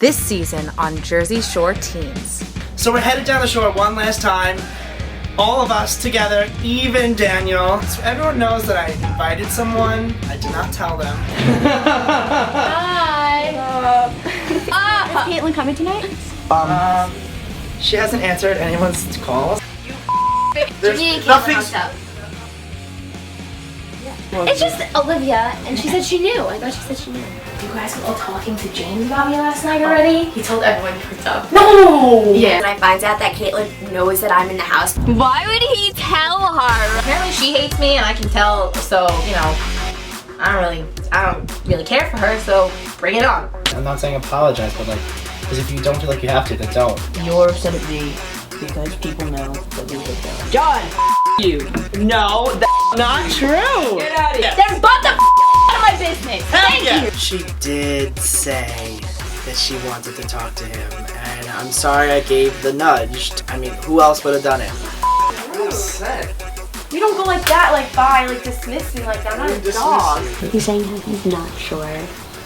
this season on Jersey Shore Teens. So we're headed down the shore one last time. All of us together, even Daniel. So everyone knows that I invited someone. I did not tell them. Hi. Is Caitlin coming tonight? She hasn't answered anyone's calls. There's Me and Caitlin nothing. hooked up. It's just Olivia, and she said she knew. I thought she said she knew. You guys were all talking to James about me last night already? He told everyone you hooked up. No! Yeah. And I find out that Caitlin knows that I'm in the house. Why would he tell her? Apparently she hates me and I can tell, so, you know, I don't really care for her, so bring it on. I'm not saying apologize, but like, because if you don't feel like you have to, then don't. You're upset at me because people know that we hooked up. John, you. No, that's not true. Get out of here. Then butt the out of my business. Thank you. She did say that she wanted to talk to him, and I'm sorry I gave the nudge. I mean, who else would have done it? I'm upset. You don't go like that, like bye, like dismiss me like that. I'm not a dog. He's saying that he's not sure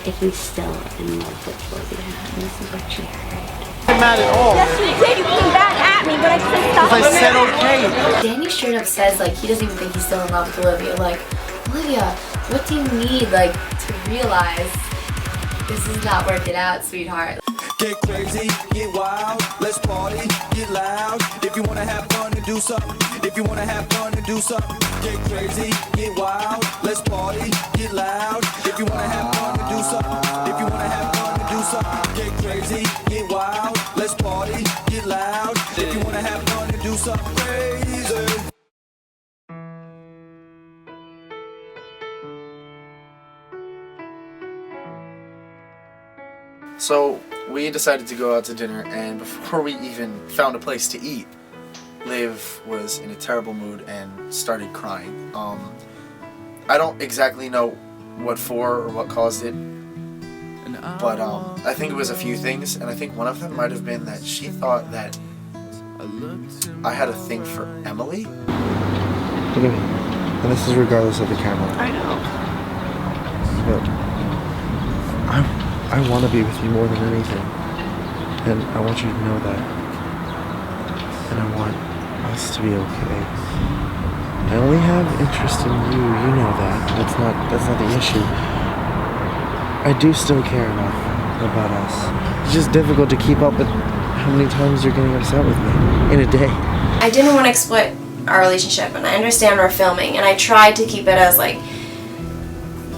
if he's still in love with Olivia. And this is what she heard. I'm mad at all. Yesterday, you came back at me, but I said stop. I said okay. Danny straight up says, like, he doesn't even think he's still in love with Olivia. Like, Olivia, what do you need, like, to realize this is not working out, sweetheart? Get crazy, get wild, let's party, get loud. If you wanna have fun and do something, if you wanna have fun and do something, get crazy, get wild, let's party, get loud. If you wanna have fun and do something, if you wanna have fun and do something, get crazy, get wild, let's party, get loud. If you wanna have fun and do something crazy. So we decided to go out to dinner, and before we even found a place to eat, Liv was in a terrible mood and started crying. I don't exactly know what for or what caused it, but I think it was a few things, and I think one of them might have been that she thought that I had a thing for Emily. Look at me. And this is regardless of the camera. I know. But I want to be with you more than anything. And I want you to know that. And I want us to be okay. I only have interest in you. You know that. That's not the issue. I do still care about us. It's just difficult to keep up with how many times you're getting upset with me in a day. I didn't want to exploit our relationship, and I understand we're filming, and I tried to keep it as, like,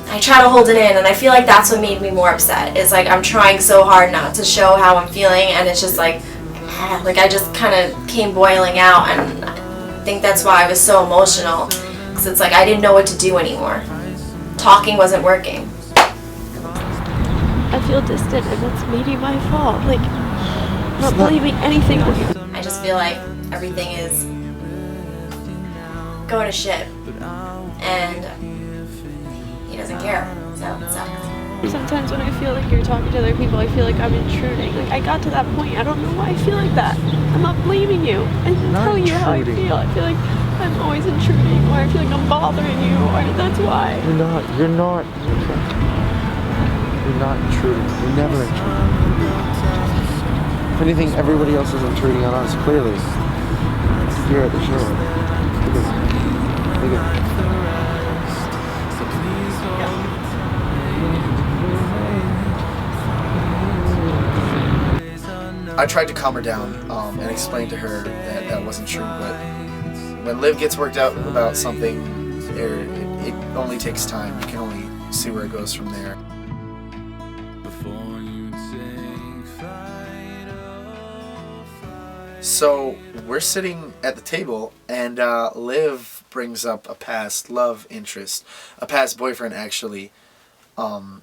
I try to hold it in, and I feel like that's what made me more upset. It's like I'm trying so hard not to show how I'm feeling, and it's just like I just kind of came boiling out, and I think that's why I was so emotional, because it's like I didn't know what to do anymore. Talking wasn't working. I feel distant, and that's maybe my fault. Like, not believing anything of you. I just feel like everything is going to shit, and he doesn't care, so it sucks. Sometimes when I feel like you're talking to other people, I feel like I'm intruding. Like, I got to that point. I don't know why I feel like that. I'm not blaming you. I'm telling you how I feel. I feel like I'm always intruding, or I feel like I'm bothering you, or that's why. You're not intruding. You're never intruding. If anything, everybody else is intruding on us, clearly. Here at the shore. Look at me. I tried to calm her down and explain to her that that wasn't true, but when Liv gets worked out about something, it only takes time. You can only see where it goes from there. So we're sitting at the table, and Liv brings up a past love interest, a past boyfriend actually, and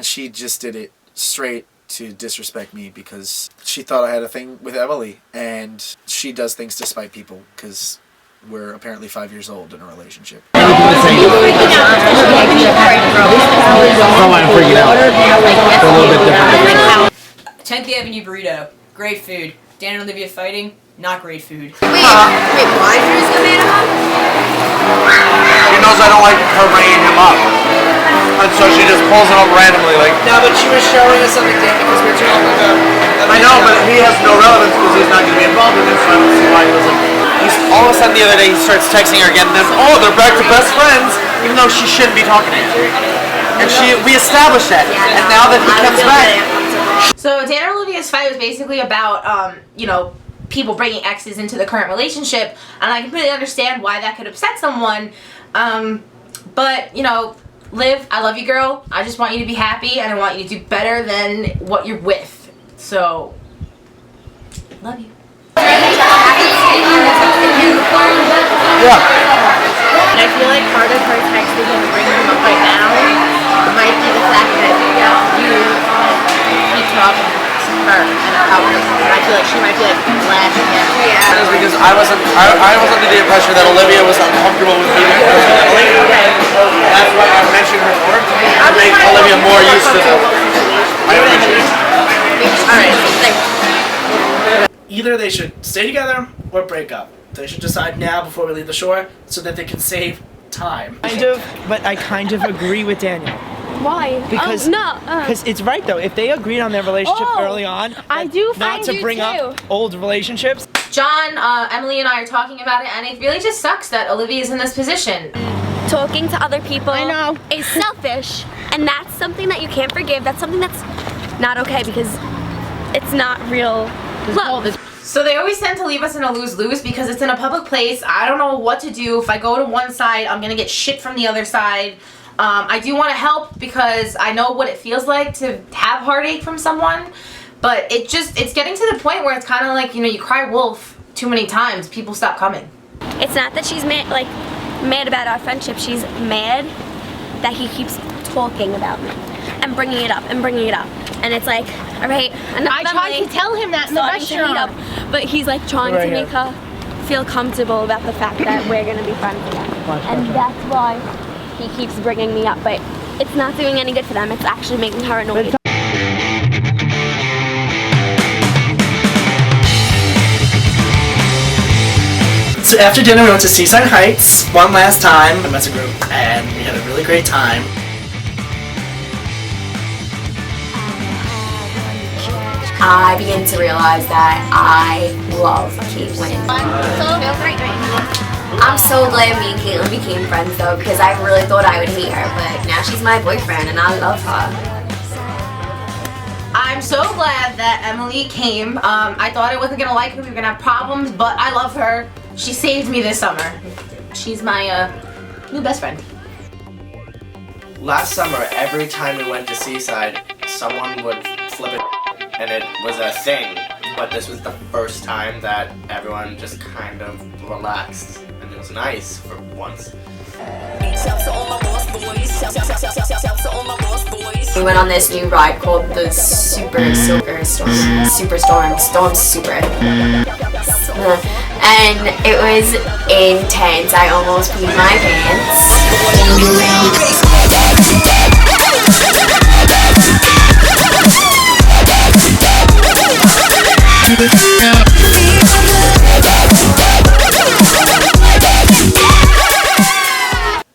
she just did it straight to disrespect me because she thought I had a thing with Emily, and she does things to spite people because we're apparently 5 years old in a relationship. I don't mind freaking out. It's a little bit different. 10th Avenue burrito. Great food. Dan and Olivia fighting, not great food. Wait, why Drew's the man up? She knows I don't like her bringing him up. And so she just pulls him up randomly, like... No, but she was showing us something, Dan, because we were talking about... I know, but he has no relevance because he's not going to be involved in it, so I don't see why he doesn't... All of a sudden the other day he starts texting her again, and then, oh, they're back to best friends, even though she shouldn't be talking to him. And we established that, and now that he comes back... So Dan and Olivia's fight was basically about, you know, people bringing exes into the current relationship, and I completely understand why that could upset someone. But, you know, Liv, I love you, girl. I just want you to be happy, and I want you to do better than what you're with. So, love you. Yeah. And I feel like part of her texting and bringing him up right now might be the fact that you keep talking to her and about her. And I feel like she might be like lashing out. That is because I was under the impression that Olivia was uncomfortable with me personally. That's why I mentioned her more to make Olivia more used to my relationship. Alright, Either they should stay together or break up. They should decide now before we leave the shore so that they can save time. But I kind of agree with Daniel. Why? Because it's right though. If they agreed on their relationship early on, I do not to bring up old relationships. John, Emily and I are talking about it, and it really just sucks that Olivia's in this position. Talking to other people is selfish, and that's something that you can't forgive. That's something that's not okay because it's not real love. So they always tend to leave us in a lose-lose because it's in a public place. I don't know what to do. If I go to one side, I'm gonna get shit from the other side. I do want to help because I know what it feels like to have heartache from someone, but it's getting to the point where it's kind of like, you know, you cry wolf too many times, people stop coming. It's not that she's mad about our friendship. She's mad that he keeps talking about me and bringing it up and bringing it up. And it's like, all right, I tried to tell him that in the restaurant. But he's like trying to make her feel comfortable about the fact that we're going to be friends again. And that's why he keeps bringing me up. But it's not doing any good for them. It's actually making her annoyed. So after dinner we went to Seaside Heights one last time as a group, and we had a really great time. I begin to realize that I love Caitlin. I'm so glad me and Caitlin became friends though, because I really thought I would hate her, but now she's my boyfriend and I love her. I'm so glad that Emily came. I thought I wasn't gonna like her, we were gonna have problems, but I love her. She saved me this summer. She's my new best friend. Last summer, every time we went to Seaside, someone would flip it, and it was a thing. But this was the first time that everyone just kind of relaxed, and it was nice for once. We went on this new ride called the Super Super. And it was intense. I almost peed my pants.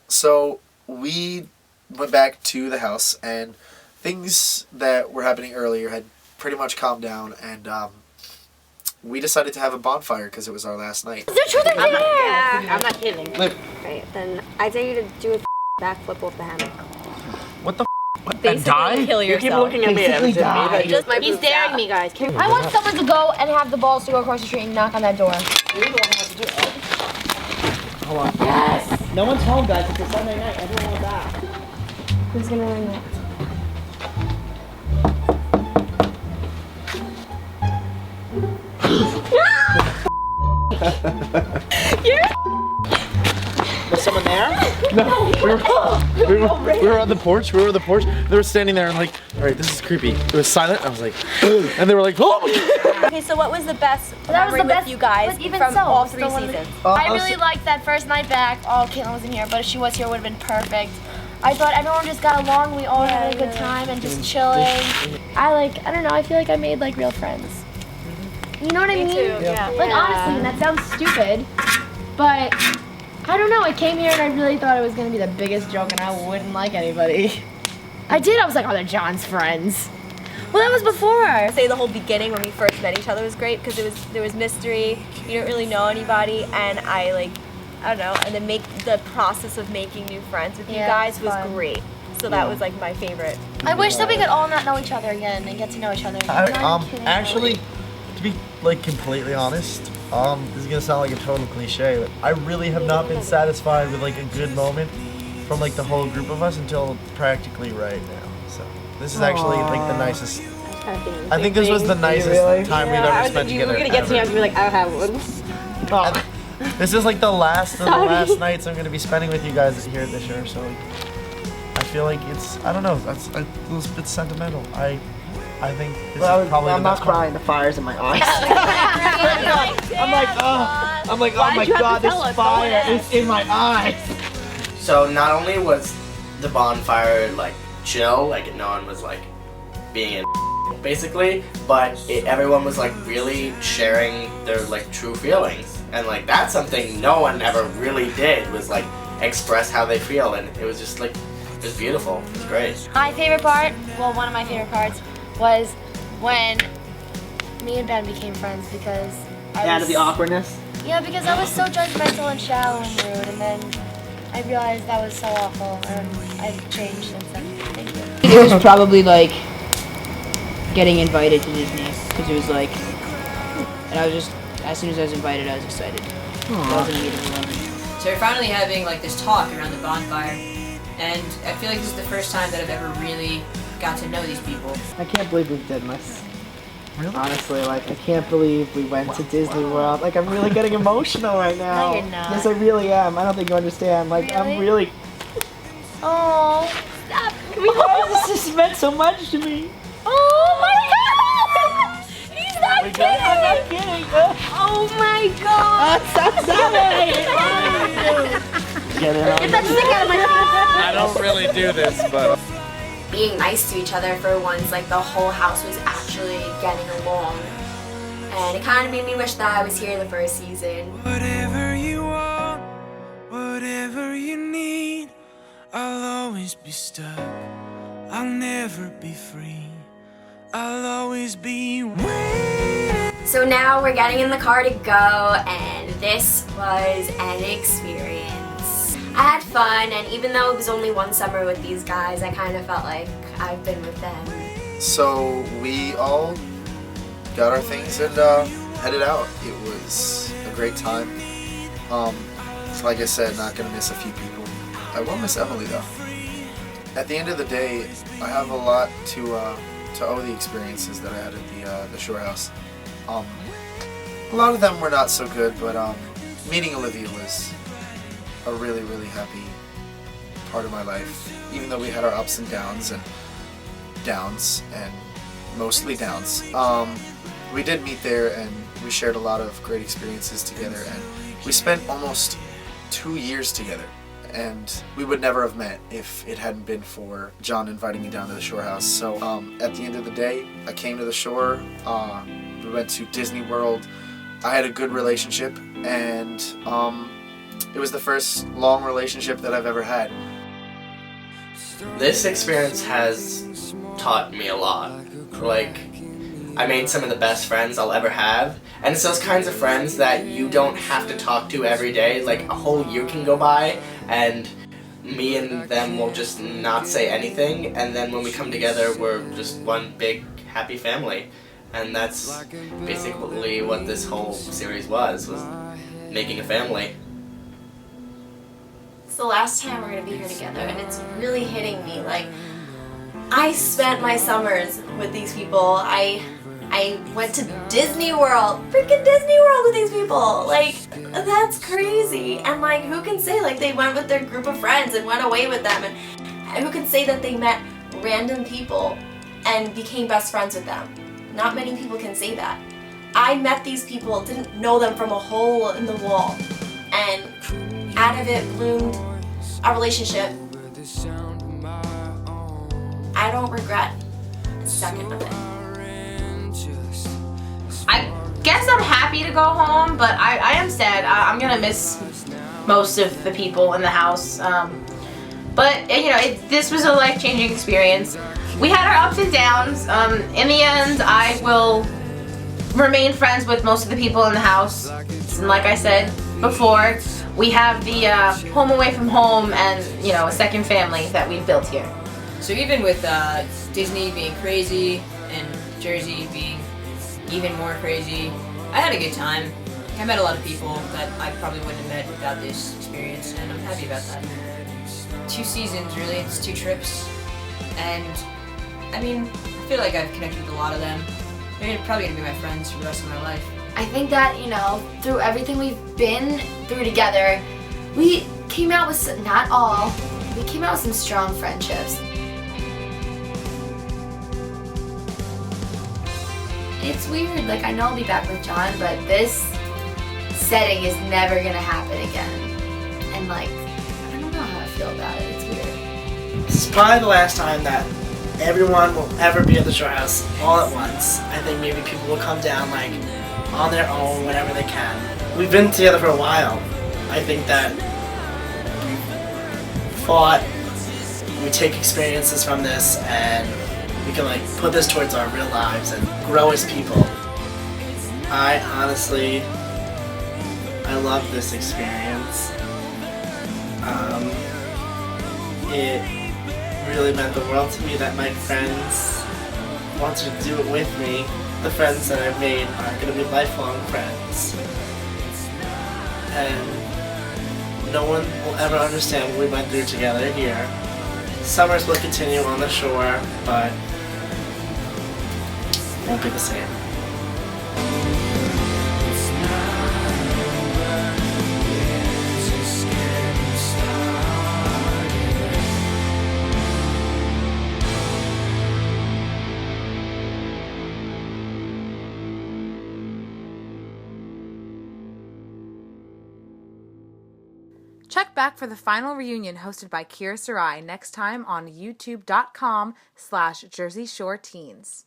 So we went back to the house, and things that were happening earlier had pretty much calmed down, and we decided to have a bonfire because it was our last night. Is there truth or dare? I'm not kidding. Right, then I dare you to do a backflip off the hammock. What the Basically kill yourself. You keep looking at me. He's daring me, guys. I want someone to go and have the balls to go across the street and knock on that door. Hold on. Yes! No one's home, guys. It's a Sunday night. Everyone went back. Who's gonna ring that? Was someone there? No, we were on the porch. We were on the porch. They were standing there and like, all right, this is creepy. It was silent. I was like, and they were like, oh my God. Okay, so what was the best memory with you guys from all 3 seasons? I really liked that first night back. Oh, Caitlin wasn't here, but if she was here, it would have been perfect. I thought everyone just got along. We all had a good time and just chilling. I don't know. I feel like I made like real friends. You know what I mean? Yeah. Like honestly, that sounds stupid, but I don't know. I came here and I really thought it was gonna be the biggest joke, and I wouldn't like anybody. I did. I was like, oh, they're John's friends. Well, that was before. I say the whole beginning when we first met each other was great because there was mystery. You didn't really know anybody, and I don't know. And then the process of making new friends with you guys was great. So that was like my favorite. I wish that we could all not know each other again and get to know each other. Actually, to be like completely honest, this is gonna sound like a total cliche, but I really have not been satisfied with like a good moment from like the whole group of us until practically right now. So this is actually like the nicest. I think this was the nicest time we've ever spent together. You were gonna get to me, I was gonna be like, I don't have one. This is like the last of the last nights I'm gonna be spending with you guys here at the show. So like, I feel like it's, I don't know, it's sentimental. I think this is probably I'm the not best crying. The fire's in my eyes. I'm like, oh my god, this fire is in my eyes. So not only was the bonfire like chill, like no one was like being in basically, but everyone was like really sharing their like true feelings, and like that's something no one ever really did, was like express how they feel, and it was just like, it was beautiful. It was great. My favorite part, well, one of my favorite parts was when me and Ben became friends because Out of the awkwardness. Yeah, because I was so judgmental and shallow and rude, and then I realized that was so awful, and I've changed since then. Thank you. It was probably like getting invited to Disney, because it was like, and I was just, as soon as I was invited, I was excited. I wasn't immediately loving. So we're finally having like this talk around the bonfire, and I feel like this is the first time that I've ever really got to know these people. I can't believe we did this. Really? Honestly, like, I can't believe we went to Disney World. Like, I'm really getting emotional right now. No, you're not. Yes, I really am. I don't think you understand. Like, I'm really... Oh, stop. This just meant so much to me. Oh my god! He's not kidding! I'm not kidding. Oh my god! Stop Get it on. Get that stick out of my face! I don't really do this, but Being nice to each other for once, like the whole house was actually getting along. And it kind of made me wish that I was here the first season. Whatever you want, whatever you need, I'll always be stuck. I'll never be free. I'll always be waiting. So now we're getting in the car to go, and this was an experience. I had fun, and even though it was only one summer with these guys, I kind of felt like I've been with them. So we all got our things and headed out. It was a great time. Like I said, not gonna miss a few people. I will miss Emily though. At the end of the day, I have a lot to owe the experiences that I had at the Shore House. A lot of them were not so good, but meeting Olivia was a really, really happy part of my life. Even though we had our ups and downs, and mostly downs, we did meet there, and we shared a lot of great experiences together, and we spent almost 2 years together. And we would never have met if it hadn't been for John inviting me down to the Shore House. So at the end of the day, I came to the shore, we went to Disney World. I had a good relationship, and it was the first long relationship that I've ever had. This experience has taught me a lot. Like, I made some of the best friends I'll ever have, and it's those kinds of friends that you don't have to talk to every day. Like, a whole year can go by, and me and them will just not say anything, and then when we come together, we're just one big happy family. And that's basically what this whole series was making a family. It's the last time we're gonna be here together, and it's really hitting me. Like, I spent my summers with these people. I went to Disney World, freaking Disney World with these people. Like, that's crazy. And like, who can say like they went with their group of friends and went away with them, and who can say that they met random people and became best friends with them? Not many people can say that. I met these people, didn't know them from a hole in the wall, and out of it bloomed a relationship. I don't regret a second of it. I guess I'm happy to go home, but I am sad. I'm gonna miss most of the people in the house. But you know, this was a life-changing experience. We had our ups and downs. In the end, I will remain friends with most of the people in the house. And like I said before, we have the home away from home and, you know, a second family that we've built here. So even with Disney being crazy and Jersey being even more crazy, I had a good time. I met a lot of people that I probably wouldn't have met without this experience, and I'm happy about that. 2 seasons, really. It's 2 trips. And, I mean, I feel like I've connected with a lot of them. They're probably going to be my friends for the rest of my life. I think that, you know, through everything we've been through together, we came out with some, not all, we came out with some strong friendships. It's weird, like I know I'll be back with John, but this setting is never gonna happen again. And like, I don't know how I feel about it, it's weird. This is probably the last time that everyone will ever be at the Shore House all at once. I think maybe people will come down like on their own whenever they can. We've been together for a while. I think that we fought, we take experiences from this, and we can like put this towards our real lives and grow as people. I honestly, I love this experience. It really meant the world to me that my friends wanted to do it with me. The friends that I've made are going to be lifelong friends. And no one will ever understand what we went through together here. Summers will continue on the shore, but won't be the same. Check back for the final reunion hosted by Kira Sarai next time on youtube.com/Jersey Shore Teens.